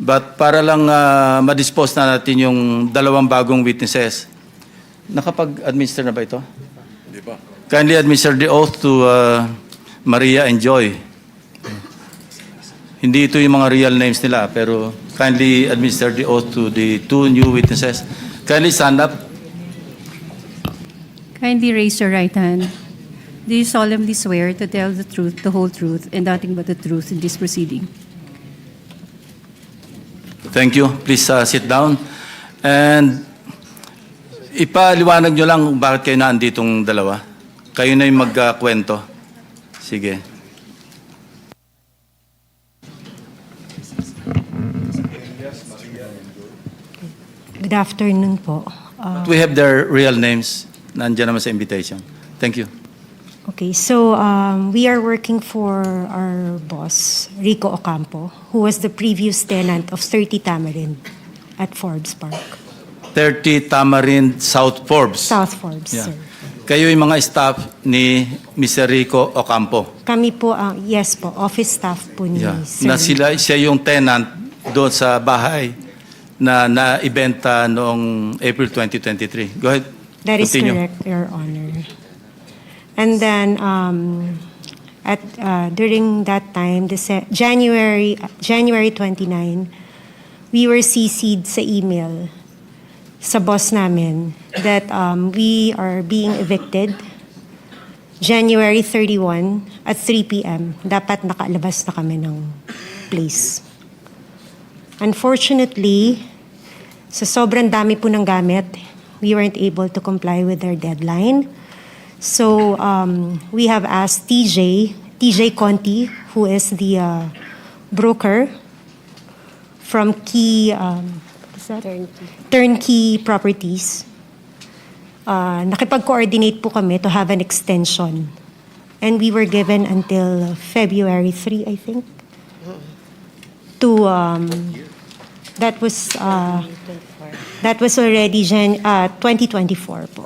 But para lang ma-dispose na natin yung dalawang bagong witnesses, nakapag-administer na ba ito? Hindi pa. Kindly administer the oath to Maria and Joy. Hindi ito yung mga real names nila, pero kindly administer the oath to the two new witnesses. Kindly stand up. Kindly raise your right hand. Do you solemnly swear to tell the truth, the whole truth, and nothing but the truth in this proceeding? Thank you. Please sit down. And ipaliwanag nyo lang bakit kayo naanditong dalawa. Kayo na yung magkwento. Sige. Good afternoon po. We have their real names. Nandiyan naman sa invitation. Thank you. Okay, so we are working for our boss, Rico Ocampo, who was the previous tenant of 30 Tamarind at Forbes Park. 30 Tamarind South Forbes. South Forbes, Yeah. sir. Kayo yung mga staff ni Mr. Rico Ocampo. Kami po, yes po, office staff po ni Yeah. Sir. Na siya yung tenant doon sa bahay na naibenta noong April 2023. Go ahead. That is Continue. correct, Your Honor. And then, during that time, January 29, we were CC'd sa email sa boss namin that we are being evicted January 31 at 3 p.m. Dapat nakalabas na kami ng place. Unfortunately, sa sobrang dami po ng gamit, we weren't able to comply with our deadline. So we have asked TJ Conti, who is the broker from Turnkey Properties. Nakipag-coordinate po kami to have an extension. And we were given until February 3, I think. To that was already 2024 po.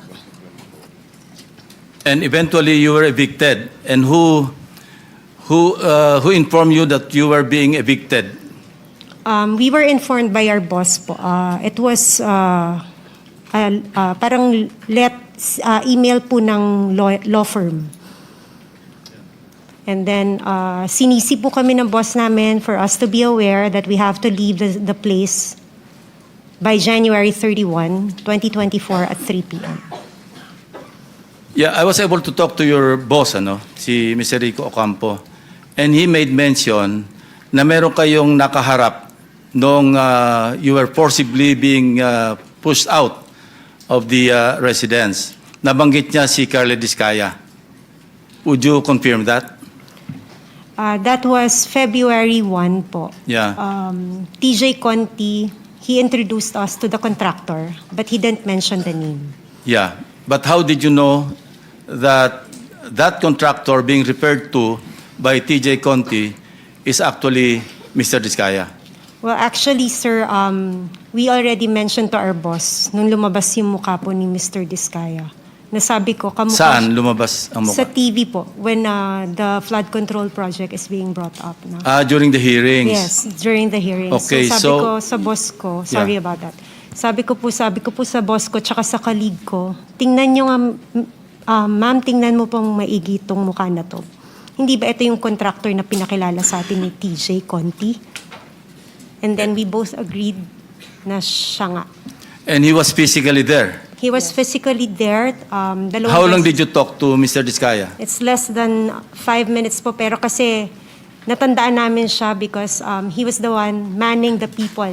And eventually you were evicted. And who informed you that you were being evicted? We were informed by our boss po. It was parang email po ng law firm. And then sinisi po kami ng boss namin for us to be aware that we have to leave the place by January 31, 2024 at 3 p.m. Yeah, I was able to talk to your boss, si Mr. Rico Ocampo. And he made mention na meron kayong nakaharap nung you were forcibly being pushed out of the residence. Nabanggit niya si Carla Discaya. Would you confirm that? That was February 1 po. Yeah. TJ Conti, he introduced us to the contractor, but he didn't mention the name. Yeah. But how did you know that that contractor being referred to by TJ Conti is actually Mr. Discaya? Well, actually, sir, we already mentioned to our boss nung lumabas yung mukha po ni Mr. Discaya. Nasabi ko, kamukha Saan lumabas ang sa mukha? TV po, when the flood control project is being brought up now. During the hearings? Yes, during the hearings. Okay, so sabi so- ko sa boss ko, sorry Yeah. about that. Sabi ko po sa boss ko, tsaka sa colleague ko, tingnan nyo nga, ma'am, tingnan mo pong maigi itong mukha na to. Hindi ba ito yung contractor na pinakilala sa atin ni TJ Conti? And then we both agreed na siya nga. And he was physically there? He was physically there. How long did you talk to Mr. Discaya? It's less than 5 minutes po, pero kasi natandaan namin siya because he was the one manning the people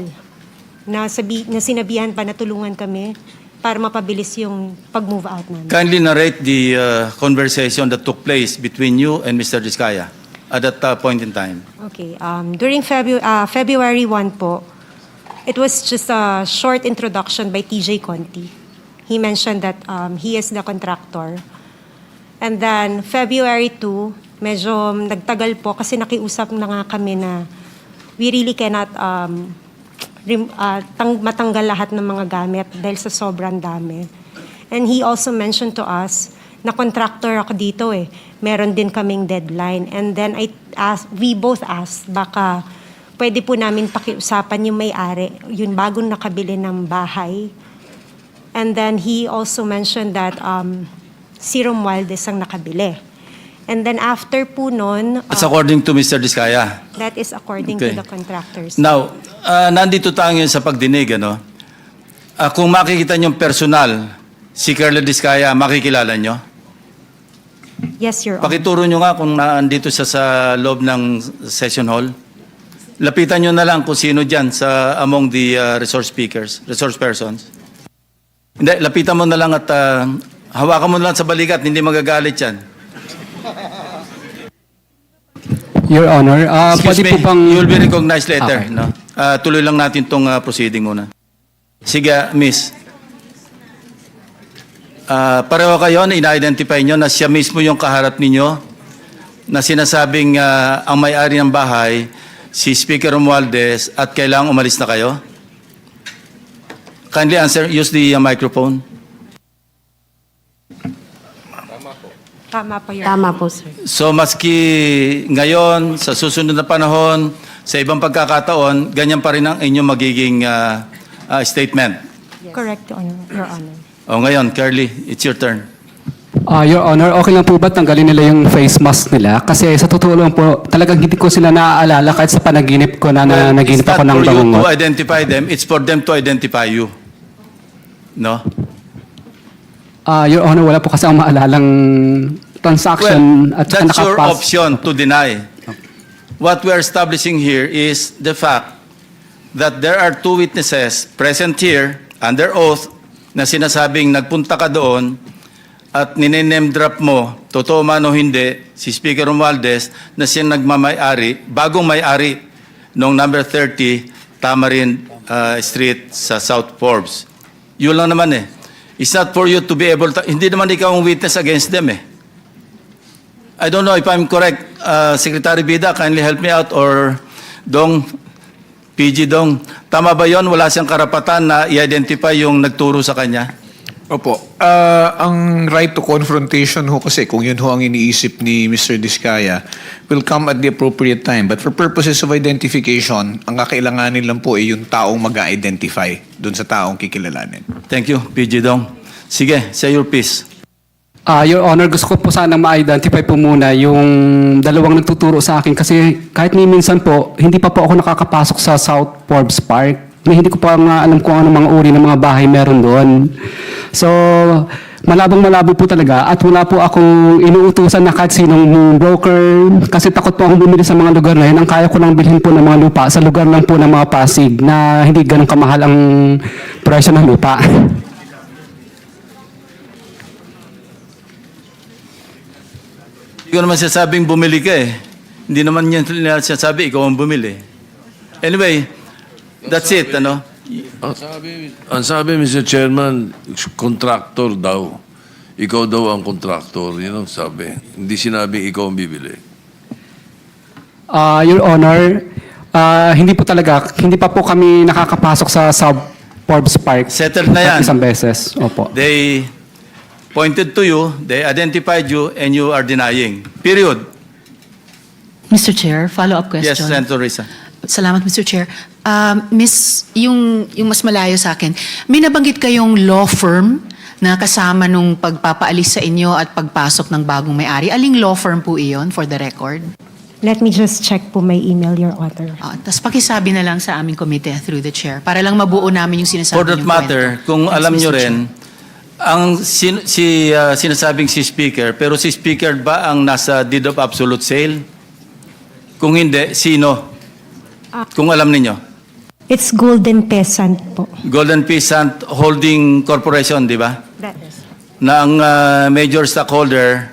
na sinabihan pa na tulungan kami para mapabilis yung pag-move out namin. Kindly narrate the conversation that took place between you and Mr. Discaya at that point in time. Okay. During February 1 po, it was just a short introduction by TJ Conti. He mentioned that he is the contractor. And then February 2, medyo nagtagal po kasi nakiusap na nga kami na we really cannot matanggal lahat ng mga gamit dahil sa sobrang dami. And he also mentioned to us na contractor ako dito meron din kaming deadline. And then we both asked, baka pwede po namin pakiusapan yung may-ari, yung bagong nakabili ng bahay. And then he also mentioned that si Romualdez ang nakabili. And then after po nun, That's according to Mr. Diskaya. that is according Okay. to the contractors. Now, nandito tayo ngayon sa pagdinig, ano? Kung makikita nyo personal, si Carla Diskaya, makikilala nyo? Yes, Your Honor. Pakituro nyo nga kung naandito siya sa loob ng session hall. Lapitan nyo na lang kung sino dyan sa among the resource persons. Hindi, lapitan mo na lang at hawakan mo na lang sa balikat, hindi magagalit yan. Your Honor, Excuse pwede me, po bang... you will be recognized later. Okay. No? Tuloy lang natin itong proceeding muna. Sige, miss. Pareho kayo na ina-identify nyo na siya mismo yung kaharap ninyo na sinasabing ang may-ari ng bahay, si Speaker Romualdez, at kailangang umalis na kayo? Kindly answer, use the microphone. Tama po, Your Honor. Tama po, sir. So maski ngayon, sa susunod na panahon, sa ibang pagkakataon, ganyan pa rin ang inyong magiging statement. Correct, Your Honor. O ngayon, Curly, it's your turn. Your Honor, okay lang po ba tanggalin nila yung face mask nila? Kasi sa totoo lang po, talagang hindi ko sila naaalala kahit sa panaginip ko na naginip It's ako not ng for you to bangungot. identify them, it's for them to identify you. No? Your Honor, wala po kasi ang maalalang transaction Well, at saka that's your nakapas. option to deny. What we're establishing here is the fact that there are two witnesses present here under oath na sinasabing nagpunta ka doon at nine-name drop mo, totoo man o hindi, si Speaker Romualdez na siya nagmamay-ari, bagong may-ari noong number 30 Tamarin Street sa South Forbes. Yun lang naman eh. It's not for you to be able to, hindi naman ikaw ang witness against them eh. I don't know if I'm correct. Secretary Bida, kindly help me out, or Dong, PG Dong. Tama ba yon? Wala siyang karapatan na i-identify yung nagturo sa kanya? Opo. Ang right to confrontation ho kasi, kung yun ho ang iniisip ni Mr. Diskaya, will come at the appropriate time. But for purposes of identification, ang kakailanganin lang po ay yung taong mag-identify dun sa taong kikilalanin. Thank you, PG Dong. Sige, say your piece. Your Honor, gusto ko po sanang ma-identify po muna yung dalawang nagtuturo sa akin kasi kahit ni minsan po, hindi pa po ako nakakapasok sa South Forbes Park. Hindi ko pa nga alam kung ano mga uri ng mga bahay meron doon. So, malabong-malabo po talaga at wala po akong inuutusan na kahit sinong broker kasi takot po akong bumili sa mga lugar na yun. Ang kaya ko lang bilhin po ng mga lupa sa lugar lang po ng mga Pasig na hindi ganun kamahal ang presyo ng lupa. Hindi ko naman sinasabing bumili ka eh. Hindi naman yan sinasabi, ikaw ang bumili. Anyway, that's it, ano? Ang sabi, Mr. Chairman, contractor daw. Ikaw daw ang contractor. Yun ang sabi. Hindi sinabing ikaw ang bibili. Your Honor, hindi po talaga, hindi pa po kami nakakapasok sa South Forbes Park. Settled na yan. Isang beses, opo. They pointed to you, they identified you, and you are denying. Period. Mr. Chair, follow-up question. Yes, Senator Risa. Salamat, Mr. Chair. Miss, yung mas malayo sa akin, may nabanggit kayong law firm na kasama nung pagpapaalis sa inyo at pagpasok ng bagong may-ari. Aling law firm po iyon, for the record? Let me just check po my email, Your Honor. Tapos pakisabi na lang sa aming committee through the chair para lang mabuo namin yung sinasabi For that niyong matter, kwento. kung Yes, alam Mr. nyo Chair. rin, ang sinasabing si Speaker, pero si Speaker ba ang nasa deed of absolute sale? Kung hindi, sino? Kung alam ninyo. It's Golden Peasant po. Golden Peasant Holding Corporation, di ba? That is. Na ang major stockholder,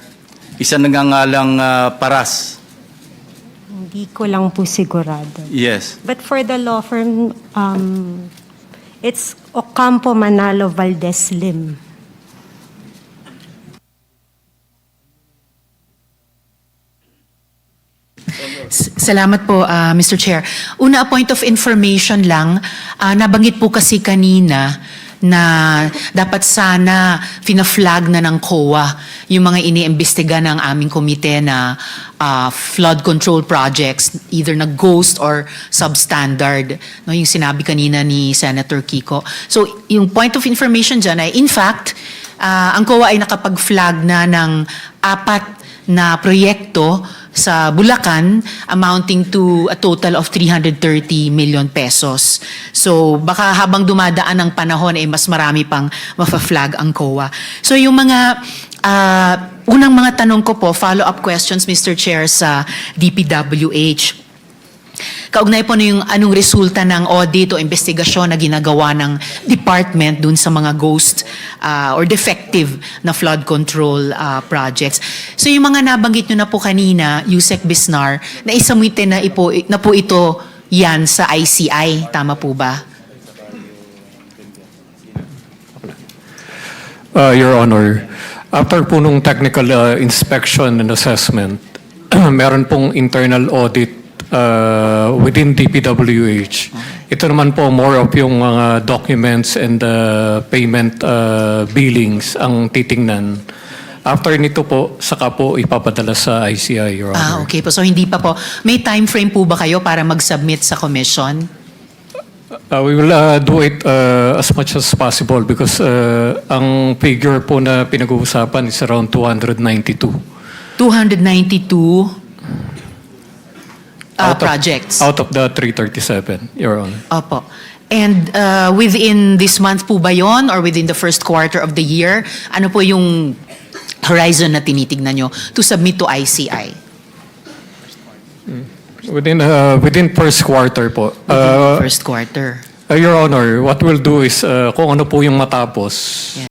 isa nangangalang Paras. Hindi ko lang po sigurado. Yes. But for the law firm, it's Ocampo Manalo Valdez Lim. Salamat po, Mr. Chair. Una, a point of information lang. Nabanggit po kasi kanina na dapat sana fina-flag na ng COA yung mga iniimbestiga ng aming komite na flood control projects, either na ghost or substandard. No, yung sinabi kanina ni Senator Kiko. So, yung point of information dyan ay, in fact, ang COA ay nakapag-flag na ng 4 na proyekto sa Bulacan amounting to a total of 330 million pesos. So baka habang dumadaan ang panahon ay mas marami pang mafa-flag ang COA. So yung mga unang mga tanong ko po, follow-up questions Mr. Chair sa DPWH. Kaugnay po na yung anong resulta ng audit o investigasyon na ginagawa ng department dun sa mga ghost or defective na flood control projects. So yung mga nabanggit nyo na po kanina, Yusek Bisnar, na isamite na po ito yan sa ICI. Tama po ba? Your Honor, after po nung technical inspection and assessment, meron pong internal audit within DPWH. Ito naman po more of yung mga documents and payment billings ang titingnan. After nito po, saka po ipapadala sa ICI, Your Honor. Okay po. So hindi pa po. May time frame po ba kayo para mag-submit sa commission? We will do it as much as possible because ang figure po na pinag-uusapan is around 292. 292 projects. Out of the 337, Your Honor. Opo. And within this month po ba yon or within the first quarter of the year, ano po yung horizon na tinitignan nyo to submit to ICI? Within first quarter po. Within first quarter. Your Honor, what we'll do is kung ano po yung matapos,